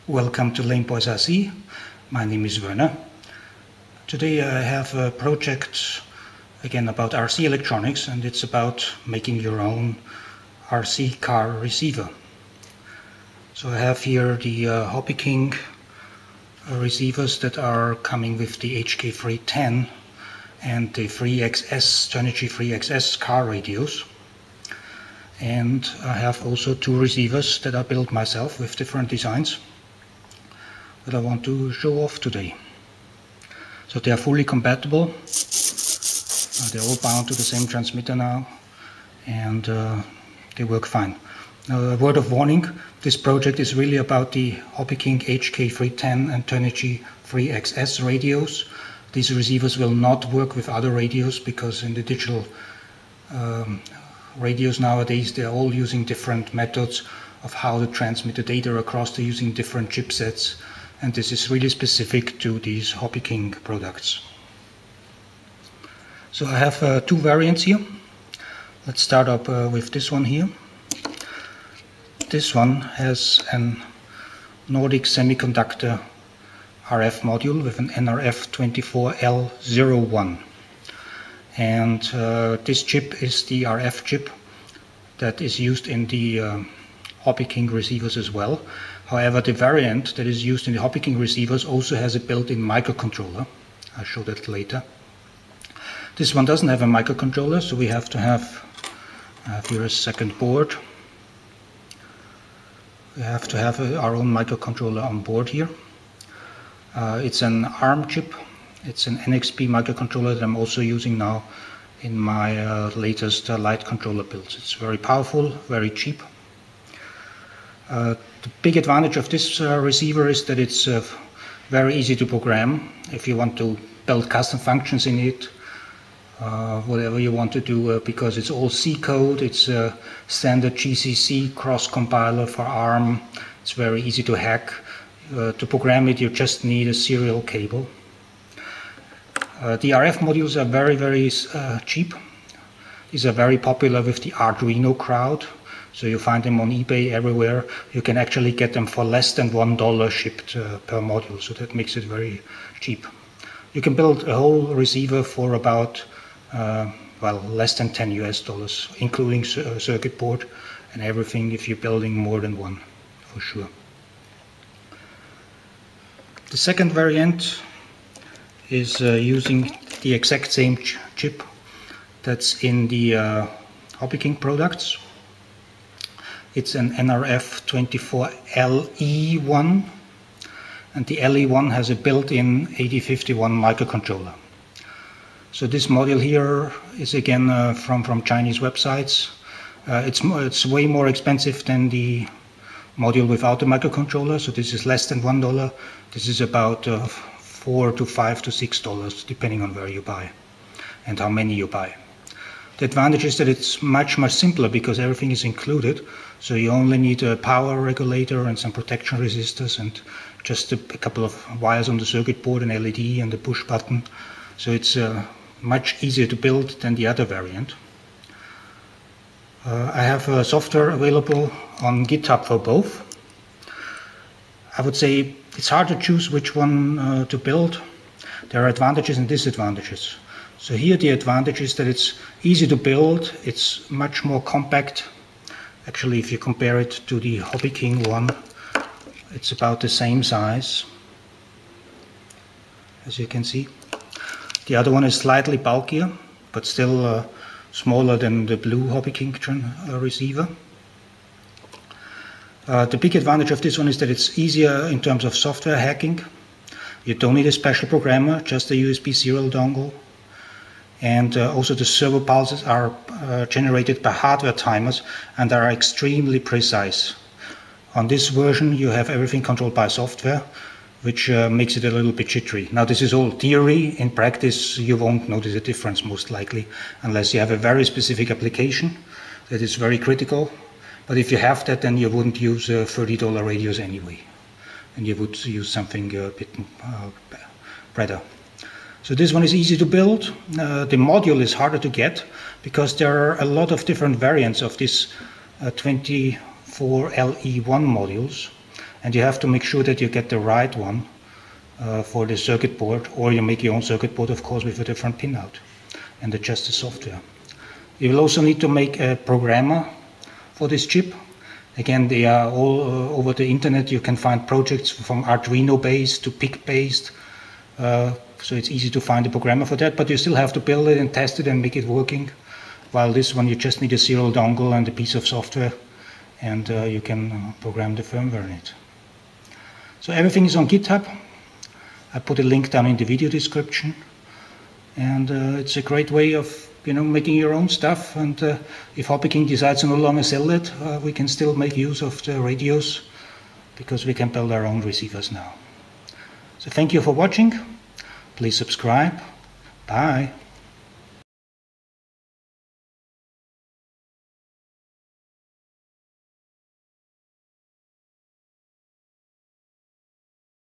Welcome to Lameboys RC. My name is Werner. Today I have a project again about RC electronics, and it's about making your own RC car receiver. So I have here the Hobby King receivers that are coming with the HK310 and the Turnigy 3XS car radios. And I have also two receivers that I built myself with different designs that I want to show off today. So they are fully compatible. They're all bound to the same transmitter now, and they work fine. Now, a word of warning, this project is really about the Hobby King HK310 and Turnigy 3XS radios. These receivers will not work with other radios because in the digital radios nowadays they're all using different methods of how to transmit the data across. They're using different chipsets, and this is really specific to these Hobby King products. So I have two variants here. Let's start up with this one here. This one has an Nordic Semiconductor RF module with an NRF24L01. And this chip is the RF chip that is used in the Hobby King receivers as well. However, the variant that is used in the Hobby King receivers also has a built-in microcontroller. I'll show that later. This one doesn't have a microcontroller, so we have to have here a second board. We have to have our own microcontroller on board here. It's an ARM chip. It's an NXP microcontroller that I'm also using now in my latest light controller builds. It's very powerful, very cheap. The big advantage of this receiver is that it's very easy to program. If you want to build custom functions in it, whatever you want to do, because it's all C code, it's a standard GCC cross compiler for ARM. It's very easy to hack. To program it, you just need a serial cable. The RF modules are very cheap. These are very popular with the Arduino crowd. So you find them on eBay everywhere. You can actually get them for less than $1 shipped per module, so that makes it very cheap. You can build a whole receiver for about, less than $10 US, including circuit board and everything if you're building more than one, for sure. The second variant is using the exact same chip that's in the Hobby King products. It's an NRF24LE1, and the LE1 has a built-in 8051 microcontroller. So this module here is again from Chinese websites. It's way more expensive than the module without the microcontroller, so this is less than $1. This is about $4 to $5 to $6, depending on where you buy and how many you buy. The advantage is that it's much simpler because everything is included. So you only need a power regulator and some protection resistors and just a couple of wires on the circuit board, an LED and a push button. So it's much easier to build than the other variant. I have software available on GitHub for both. I would say it's hard to choose which one to build. There are advantages and disadvantages. So here the advantage is that it's easy to build, it's much more compact. Actually, if you compare it to the Hobby King one, it's about the same size, as you can see. The other one is slightly bulkier, but still smaller than the blue Hobby King receiver. The big advantage of this one is that it's easier in terms of software hacking. You don't need a special programmer, just a USB serial dongle. And also the servo pulses are generated by hardware timers and are extremely precise. On this version you have everything controlled by software, which makes it a little bit jittery. Now this is all theory. In practice you won't notice a difference most likely, unless you have a very specific application that is very critical. But if you have that, then you wouldn't use $30 radios anyway, and you would use something a bit better. So this one is easy to build. The module is harder to get because there are a lot of different variants of this 24LE1 modules, and you have to make sure that you get the right one for the circuit board, or you make your own circuit board, of course, with a different pinout, and adjust the software. You will also need to make a programmer for this chip. Again, they are all over the internet. You can find projects from Arduino based to PIC based, so it's easy to find a programmer for that, but you still have to build it and test it and make it working. While this one, you just need a serial dongle and a piece of software, and you can program the firmware in it. So everything is on GitHub. I put a link down in the video description, and it's a great way of making your own stuff. And if HobbyKing decides to no longer sell it, we can still make use of the radios, because we can build our own receivers now. So thank you for watching. Please subscribe. Bye.